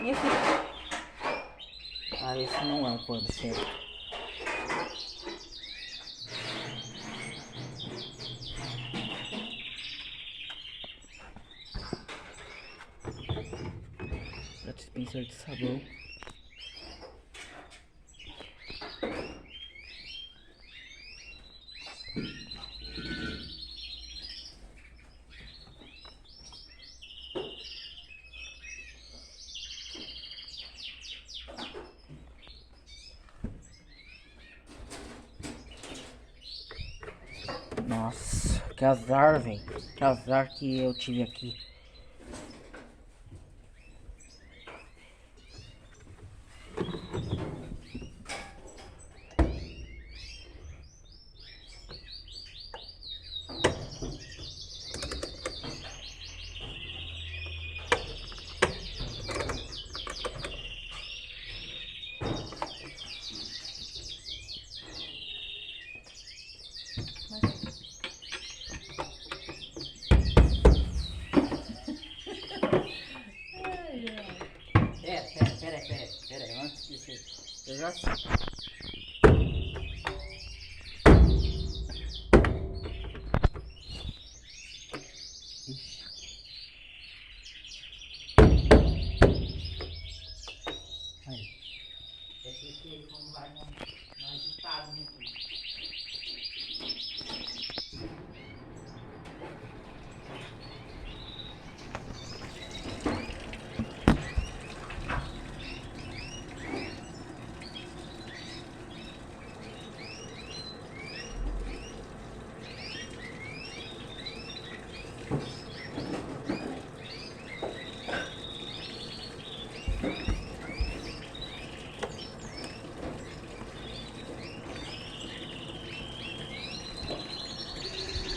E esse? Ah, esse não é o pano certo. Dispensador de sabão. Nossa, que azar, velho. Que azar que eu tive aqui. Pera aí, antes disso eu já sei. Aí. É porque ele como vai no agitado, né?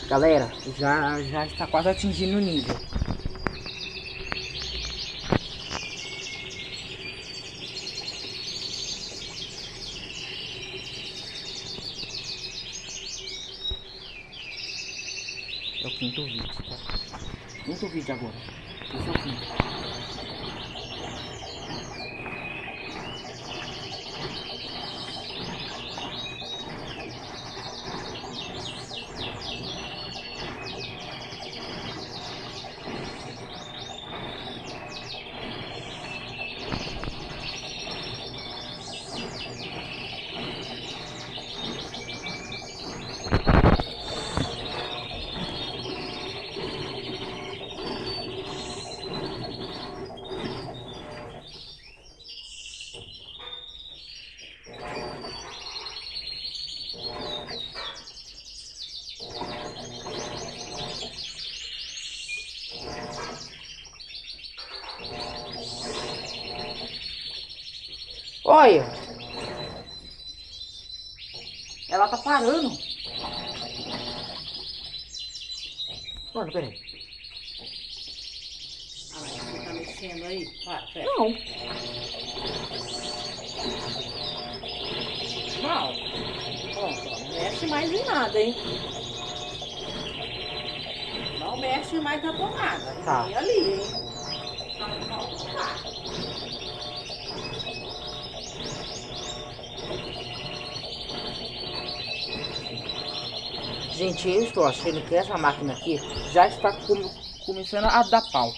Galera, já está quase atingindo o nível. É o quinto vídeo, tá? Quinto vídeo agora. Esse é o quinto. Olha, ela tá parando. Mano, peraí. Ah, mas você tá mexendo aí? Para, pera. Não. Não. Pronto, ó, não mexe mais em nada, hein? Não mexe mais na tomada. Tá. Nem ali, hein? Tá. Gente, eu estou achando que essa máquina aqui já está começando a dar pau.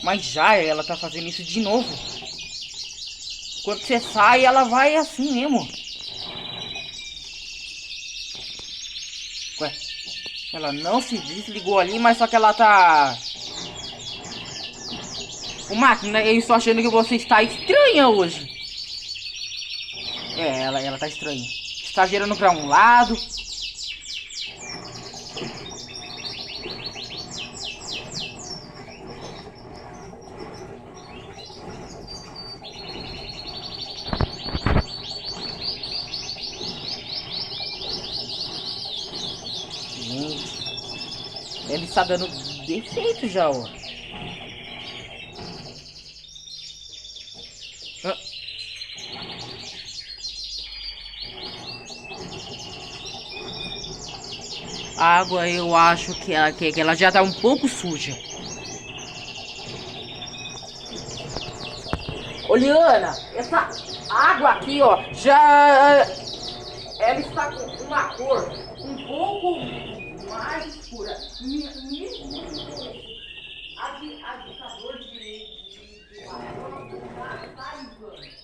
Mas já ela tá fazendo isso de novo. Quando você sai, ela vai assim mesmo. Ué, ela não se desligou ali, mas só que ela tá... O máquina, eu estou achando que você está estranha hoje. É, ela tá estranha. Está girando para um lado. Ele está dando defeito já, ó. A água eu acho que ela já tá um pouco suja. Ô, Liana, essa água aqui, ó, já... Ela está com uma cor um pouco mais escura. Agitador de maré tá ligando.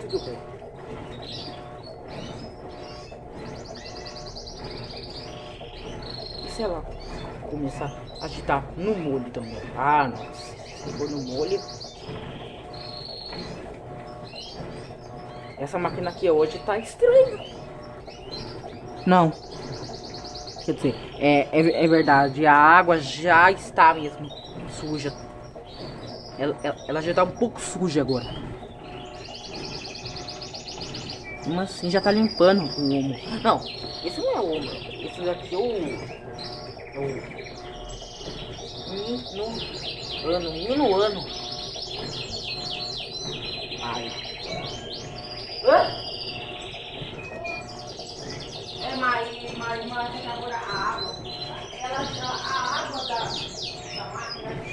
Tudo bem. E se ela começar a agitar no molho também? Ah, não. Se for no molho... Essa máquina aqui hoje tá estranha. Não. Quer dizer, é verdade. A água já está mesmo suja. Ela já tá um pouco suja agora. Mas assim já tá limpando o omo. Não, esse não é o omo. Esse daqui é o minuano. Ai. Hã? Mas agora a água. A água da máquina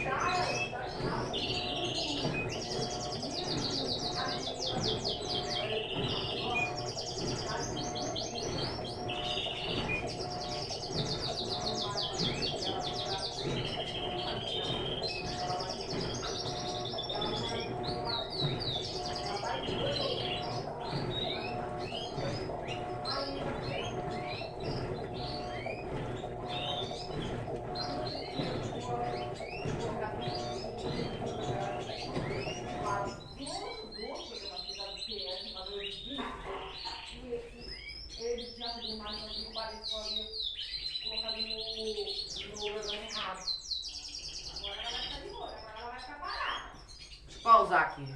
pausar aqui.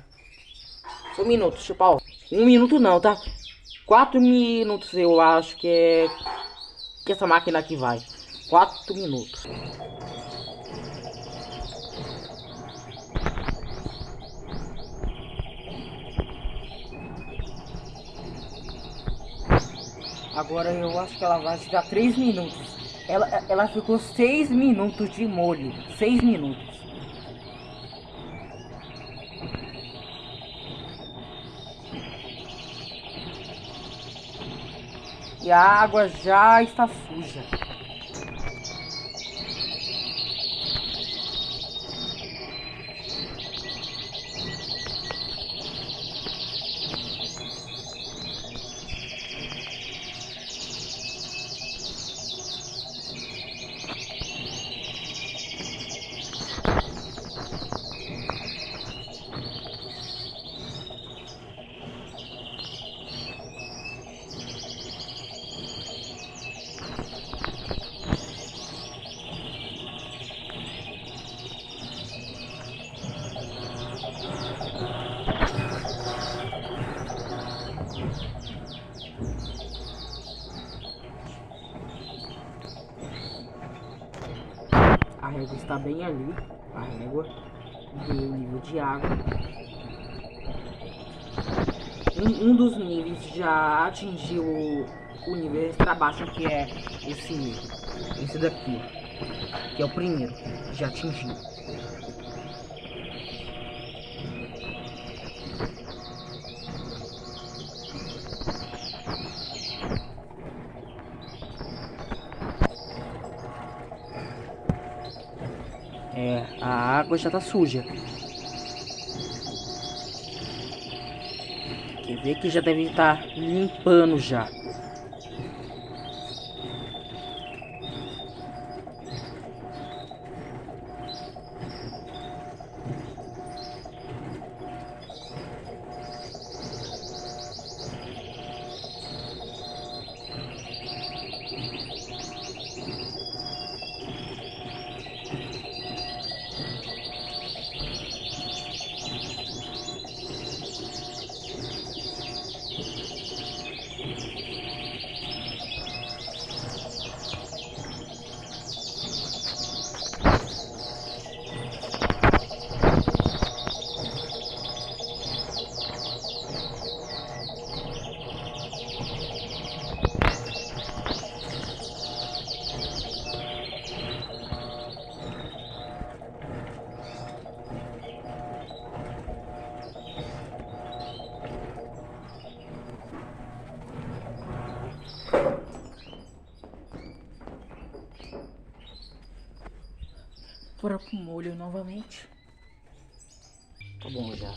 Só um minuto, deixa eu pausar. 1 minuto não, tá? 4 minutos eu acho que essa máquina aqui vai. 4 minutos. Agora eu acho que ela vai ficar 3 minutos. Ela ficou 6 minutos de molho. 6 minutos. E a água já está suja. A régua está bem ali, a régua do nível de água. Um dos níveis já atingiu o nível extra baixo, que é esse nível. Esse daqui, que é o primeiro, já atingiu. A água já tá suja. Quer ver que já deve estar limpando já. fora pro molho novamente. Tá bom já.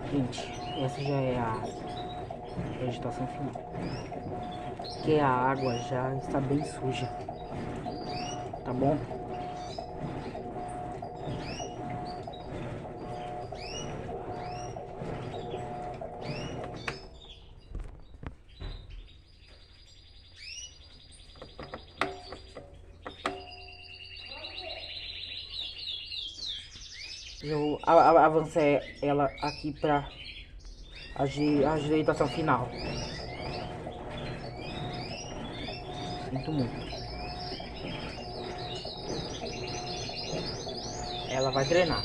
Gente, essa já é a vegetação final. Que a água já está bem suja. Tá bom? Eu avancei ela aqui pra ajeitação final. Sinto muito. Ela vai drenar.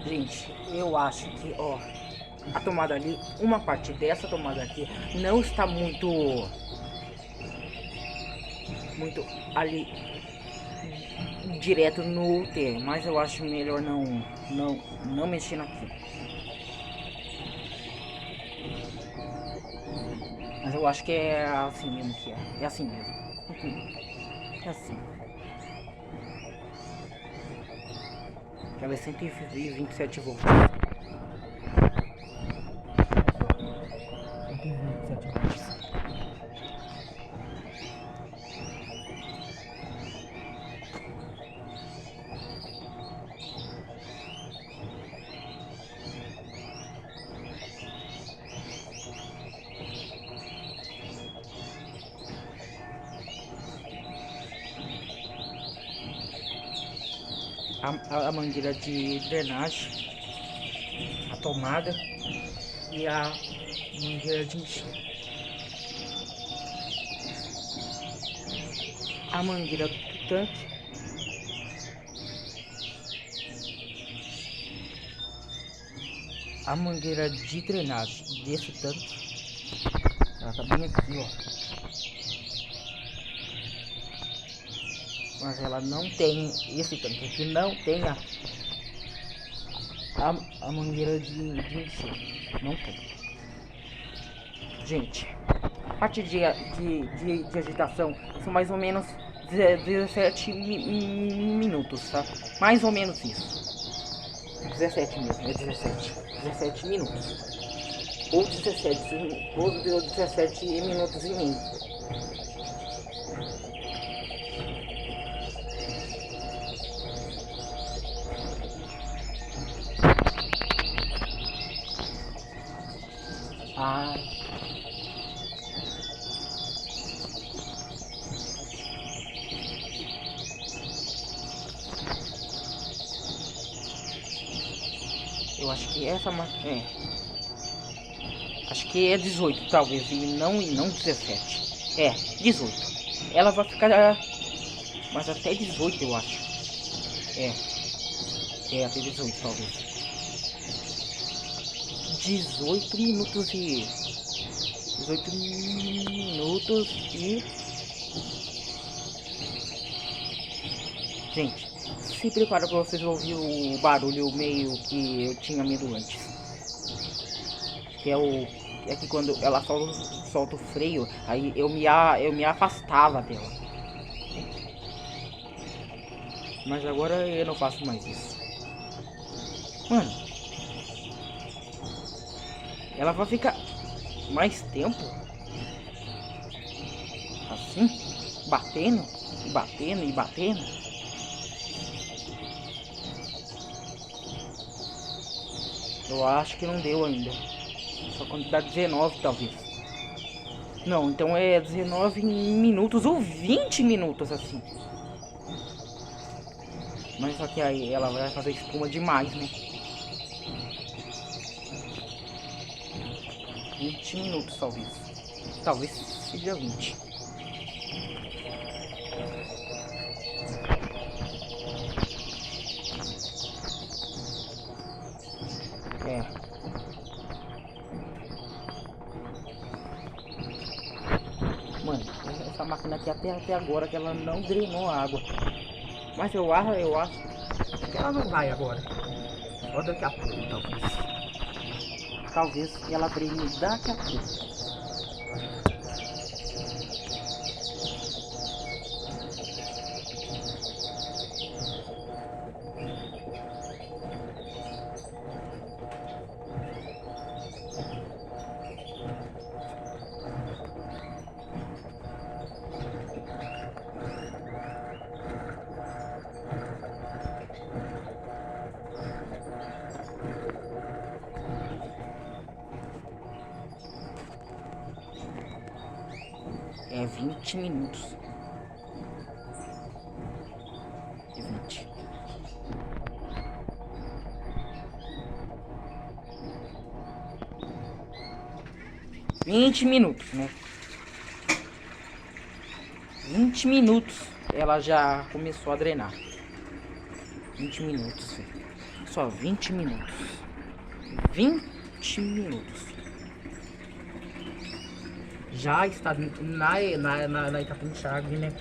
Gente, eu acho que, ó, a tomada ali, uma parte dessa tomada aqui não está muito ali direto no UT, mas eu acho melhor não mexer aqui. Mas eu acho que é assim mesmo que é. É assim mesmo. É assim. Já vai 127 volts. 127 volts. a mangueira de drenagem, a tomada e a mangueira de enchimento. A mangueira do tanque, a mangueira de drenagem desse tanque, ela tá bem aqui, ó. Mas ela não tem, esse tanque aqui não tem a mangueira de encher. Não tem. Gente, a partir de agitação são mais ou menos 17 minutos, tá? Mais ou menos isso. 17 mesmo, é 17 minutos. Ou 17 minutos e meio. Ai. Eu acho que essa acho que é 18 talvez, e não 17. É, 18. Ela vai ficar mas até 18 eu acho. É até 18 talvez. 18 minutos e 18 minutos e gente, se prepara para vocês ouvir o barulho meio que eu tinha medo antes, que é que quando ela solta o freio, aí eu me afastava dela, mas agora eu não faço mais isso. Mano, ela vai ficar mais tempo assim, batendo e batendo e batendo. Eu acho que não deu ainda. Só quando dá 19 talvez. Não, então é 19 minutos ou 20 minutos assim. Mas só que aí ela vai fazer espuma demais, né? 20 minutos talvez. Talvez seja 20. Mano, essa máquina aqui até agora que ela não drenou a água. Mas eu acho que ela não vai agora. Só daqui a pouco talvez. Talvez ela drene daqui a pouco. É 20 minutos. É 20. Vinte minutos, né? 20 minutos ela já começou a drenar. 20 minutos, filho. Só 20 minutos. 20 minutos. Já está na etapa de enxágue, né?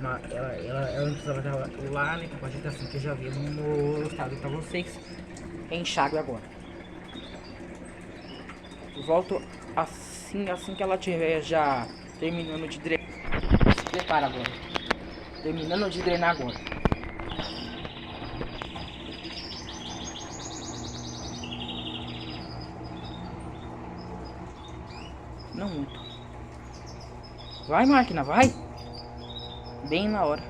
Ela antes ela já lá, né? Com a agitação que eu já vi no estado para vocês. É enxágue agora. Volto assim que ela tiver já terminando de drenar. Se prepara agora. Terminando de drenar agora. Não muito. Vai, máquina, vai. Bem na hora.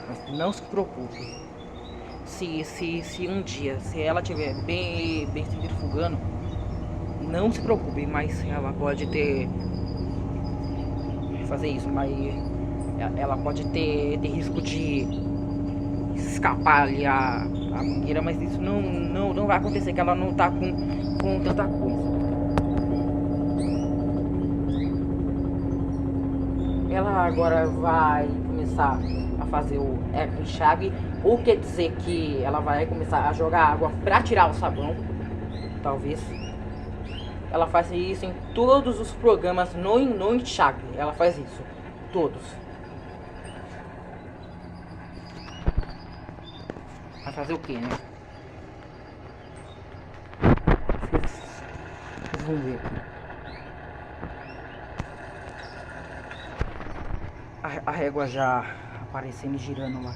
Mas não se preocupe. Se um dia, se ela estiver bem centrifugando, não se preocupe, mas ela pode fazer isso, mas ela pode ter risco de escapar ali a mangueira, mas isso não vai acontecer, que ela não tá com tanta coisa. Ela agora vai começar a fazer o enxágue, ou quer dizer que ela vai começar a jogar água para tirar o sabão, talvez. Ela faz isso em todos os programas no enxágue, ela faz isso, todos. Vai fazer o que, né? Vocês vão ver. A régua já aparecendo e girando lá.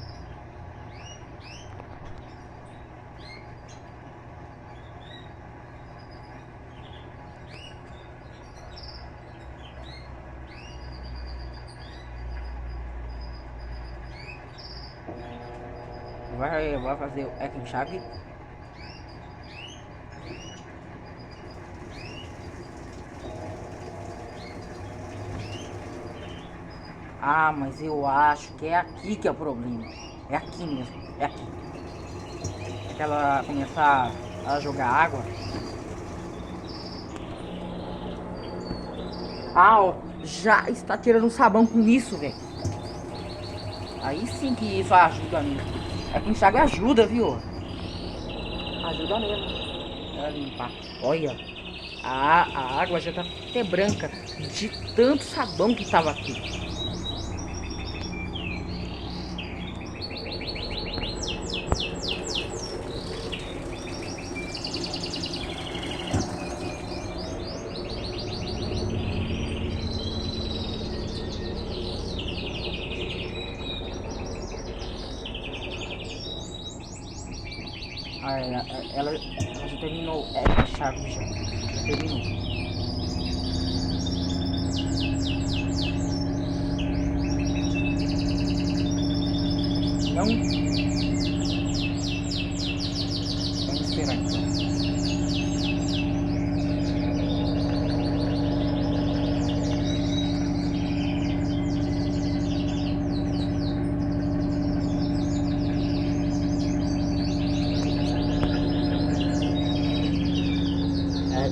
Vai fazer o enxágue. Ah, mas eu acho que é aqui que é o problema. É aqui mesmo, é aqui. É que ela começar a jogar água. Ah, ó, já está tirando sabão com isso, velho. Aí sim que isso ajuda mesmo. É que enxágue ajuda, viu? Ajuda mesmo. Pra limpar. Olha, a água já tá até branca de tanto sabão que tava aqui. Ah, ela já terminou. É chave já. Já terminou. Não. Vamos esperar então.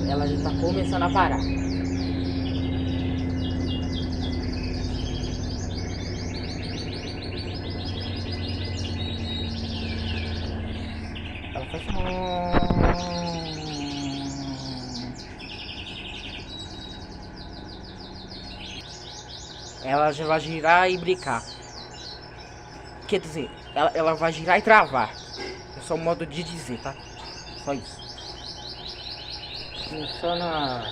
Ela já tá começando a parar. Ela faz ela já vai girar e brincar. Quer dizer, ela vai girar e travar. É só um modo de dizer, tá? Só isso. Começando a...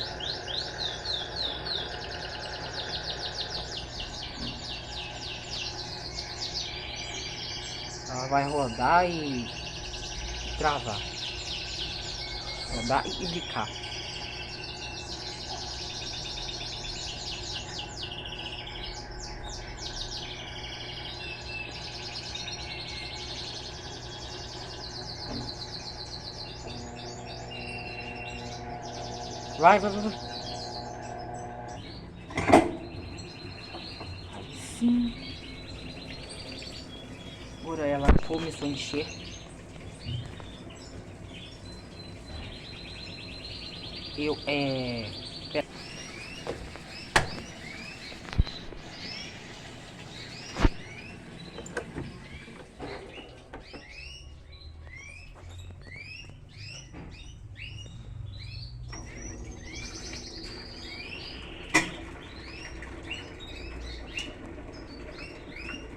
Ela vai rodar e travar. Rodar e bicar. Vai. Aí sim. Agora ela começou a encher.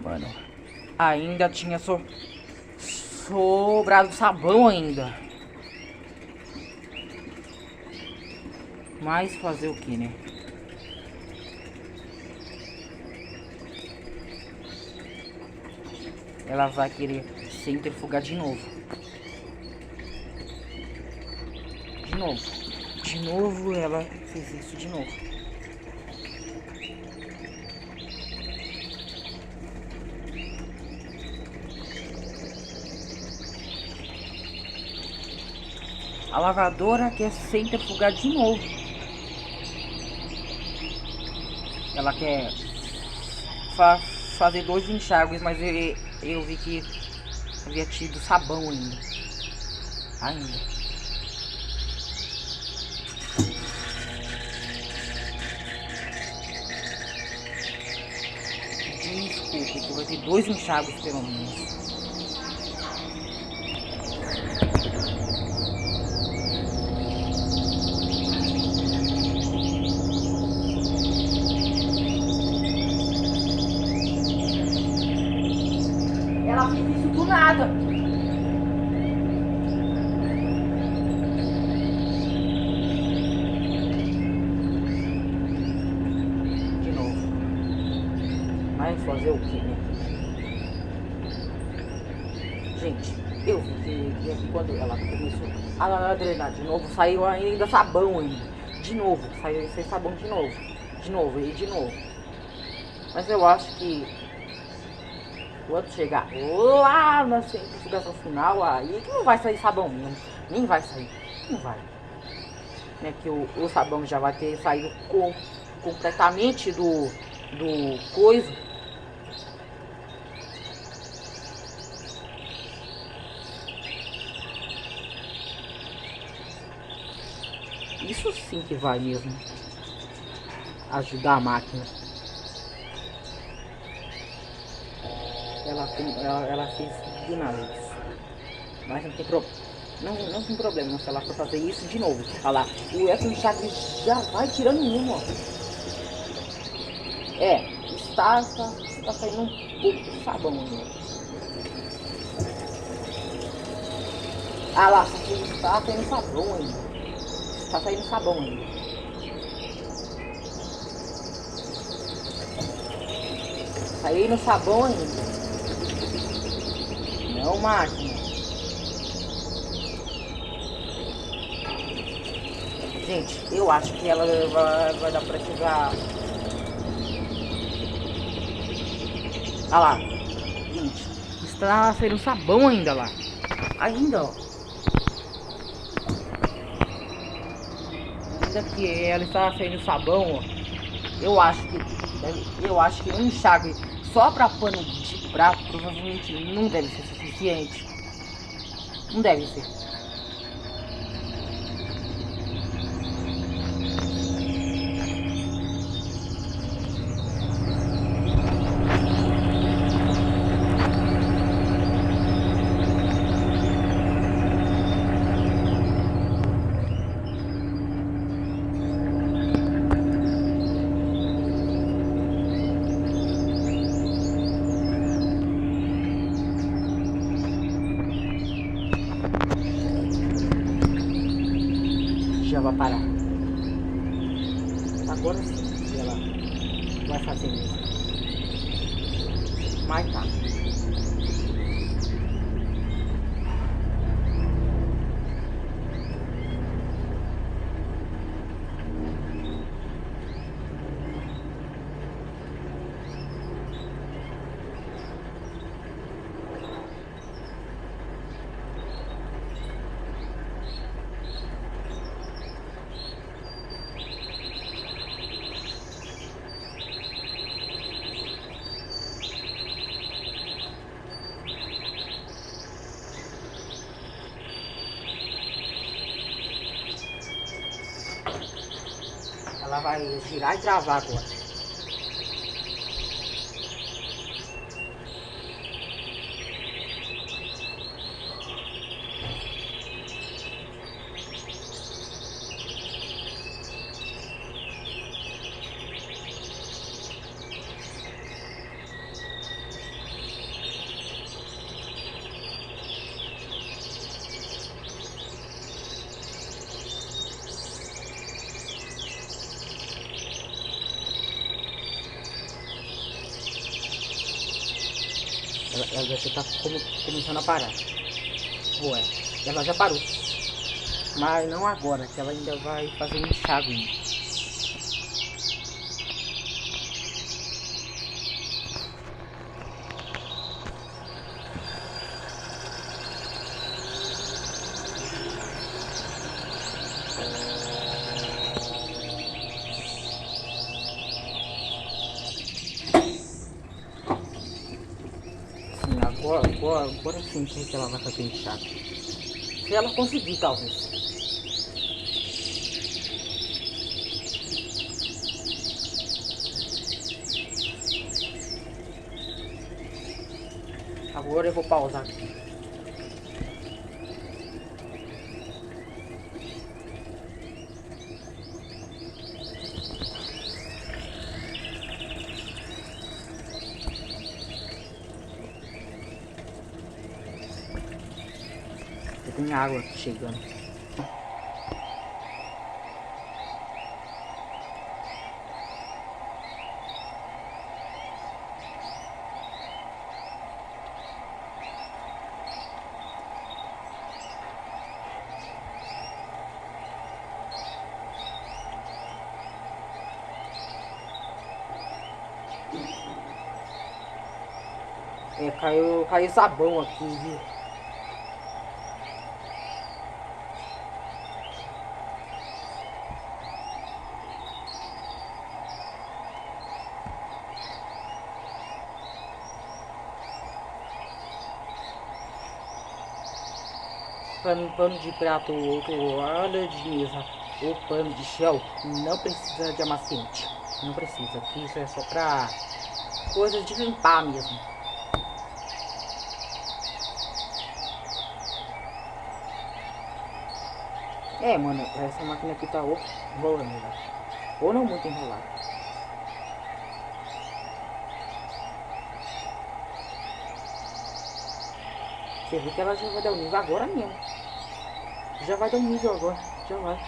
Mano, ainda tinha sobrado sabão ainda. Mas fazer o que, né? Ela vai querer centrifugar de novo. De novo ela fez isso de novo. A lavadora quer centrifugar de novo. Ela quer fazer 2 enxágues, mas eu vi que havia tido sabão ainda. Desculpe, que vai ter 2 enxágues pelo menos. Ela fez isso do nada. De novo. Mas fazer o que, né? Gente, eu vi que quando ela começou a drenar de novo, saiu ainda sabão ainda. De novo, saiu esse sabão de novo. De novo e de novo. Mas eu acho que quando chegar lá na centrifugação final, aí que não vai sair sabão mesmo. Nem vai sair. Não vai. Né, que o sabão já vai ter saído completamente do coisa. Isso sim que vai mesmo ajudar a máquina. Ela fez do nada isso. Mas não tem problema. Não tem problema se ela for fazer isso de novo. Olha lá, o Elton Chaves já vai tirando mesmo, ó. Está saindo um pouco de sabão ainda. Ah lá, está saindo sabão ainda. Está saindo sabão ainda. Saindo sabão ainda. Não, máquina. Gente, eu acho que ela vai dar pra chegar. Olha lá. Gente, está saindo sabão ainda lá. Ainda, ó. Ainda que ela está saindo sabão, ó. Eu acho que um enxágue só para pano de prato provavelmente não deve ser suficiente. Não deve ser. Já vai parar. Agora sim, ela vai fazer isso. Mas tá. Ela vai girar e travar agora. Ela já está começando a parar. Ué, ela já parou. Mas não agora, que ela ainda vai fazer um enxágue ainda. Bora sim, que ela vai fazer enxágue. Se ela conseguir, talvez. Agora eu vou pausar aqui. Tem água chegando. Caiu sabão aqui, viu? Pano de prato ou outro óleo de mesa ou pano de chão não precisa de amaciante. Não precisa, porque isso é só pra coisa de limpar mesmo. É, mano, essa máquina aqui tá boa, né? Ou não muito enrolada. Você vê que ela já vai dar um nível agora mesmo. Já vai dar um nível agora. Já vai.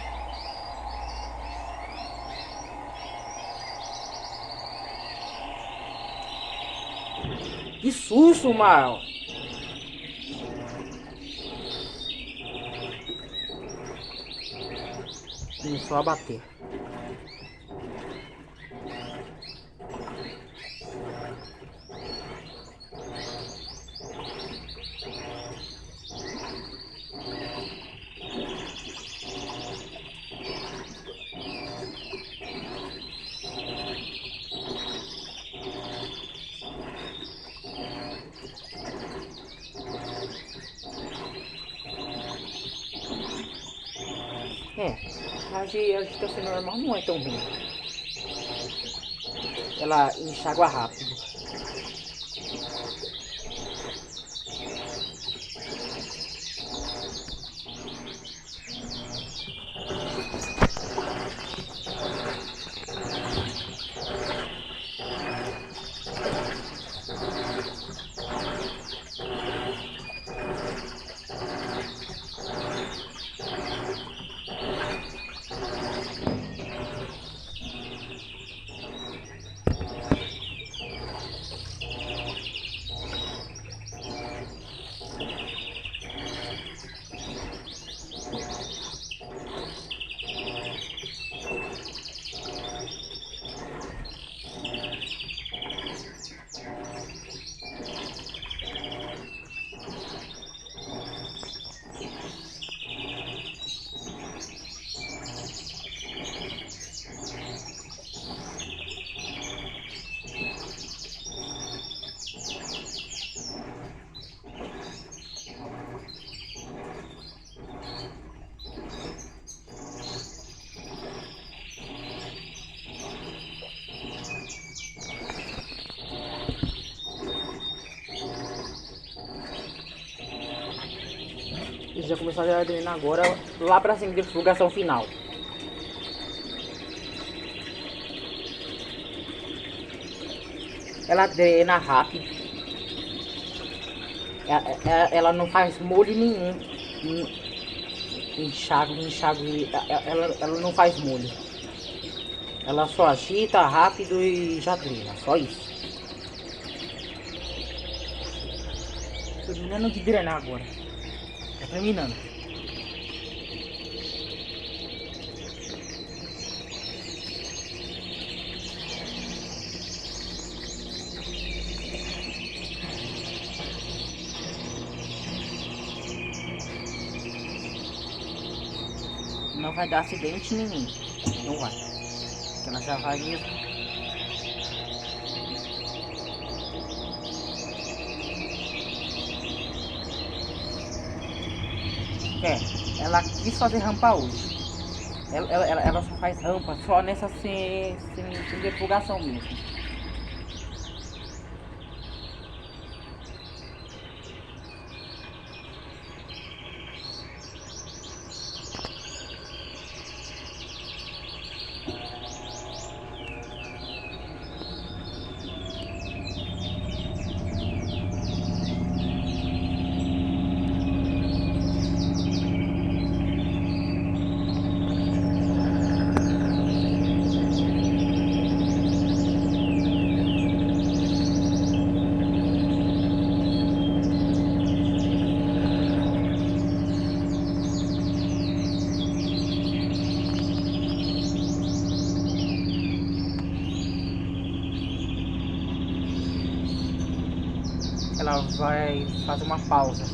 Que susto, Mal! Começou a bater. A agitação normal não é tão ruim. Ela enxágua rápido. Eles já começaram a drenar agora lá pra cima de divulgação final. Ela drena rápido. Ela não faz molho nenhum. Enxágue. Ela não faz molho. Ela só agita rápido e já drena. Só isso. Terminando de drenar agora. Tá terminando. Não vai dar acidente nenhum. Não vai. Porque ela já vai mesmo. ela quis fazer rampa hoje. Ela só faz rampa só nessa sem divulgação mesmo. Ela vai fazer uma pausa.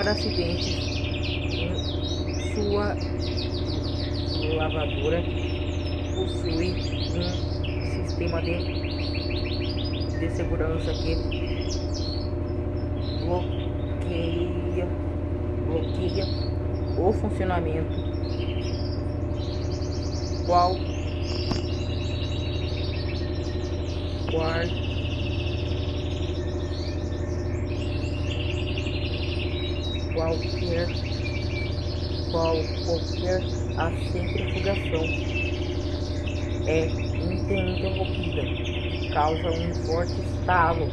evitar acidentes em sua lavadora, possui um sistema de segurança que bloqueia o funcionamento qualquer a centrifugação é interrompida, causa um forte estalo.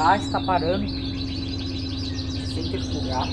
Já está parando de centrifugar.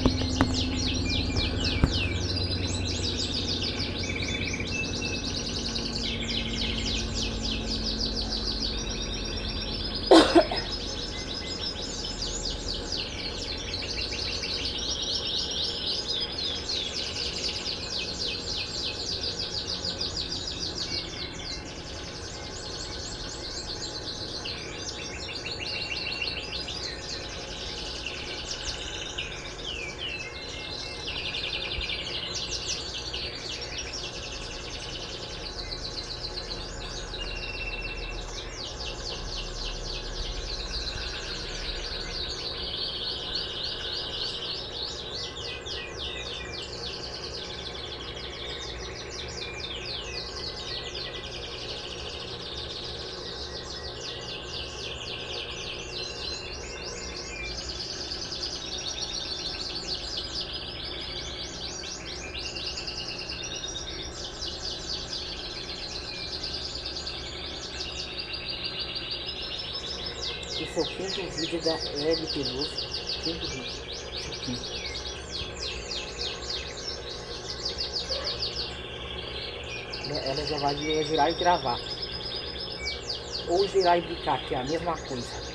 Esse é o quinto vídeo da Hebe Peluso. Quinto vídeo. Esse é o quinto. Ela já vai girar e gravar. Ou girar e bicar, que é a mesma coisa.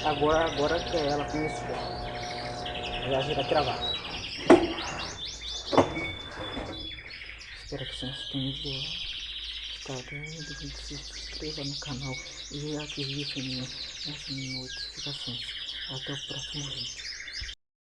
Agora que ela começou. Já gira gravar. Espero que vocês tenham gostado. Se inscreva no canal e ative as notificações. Até o próximo vídeo.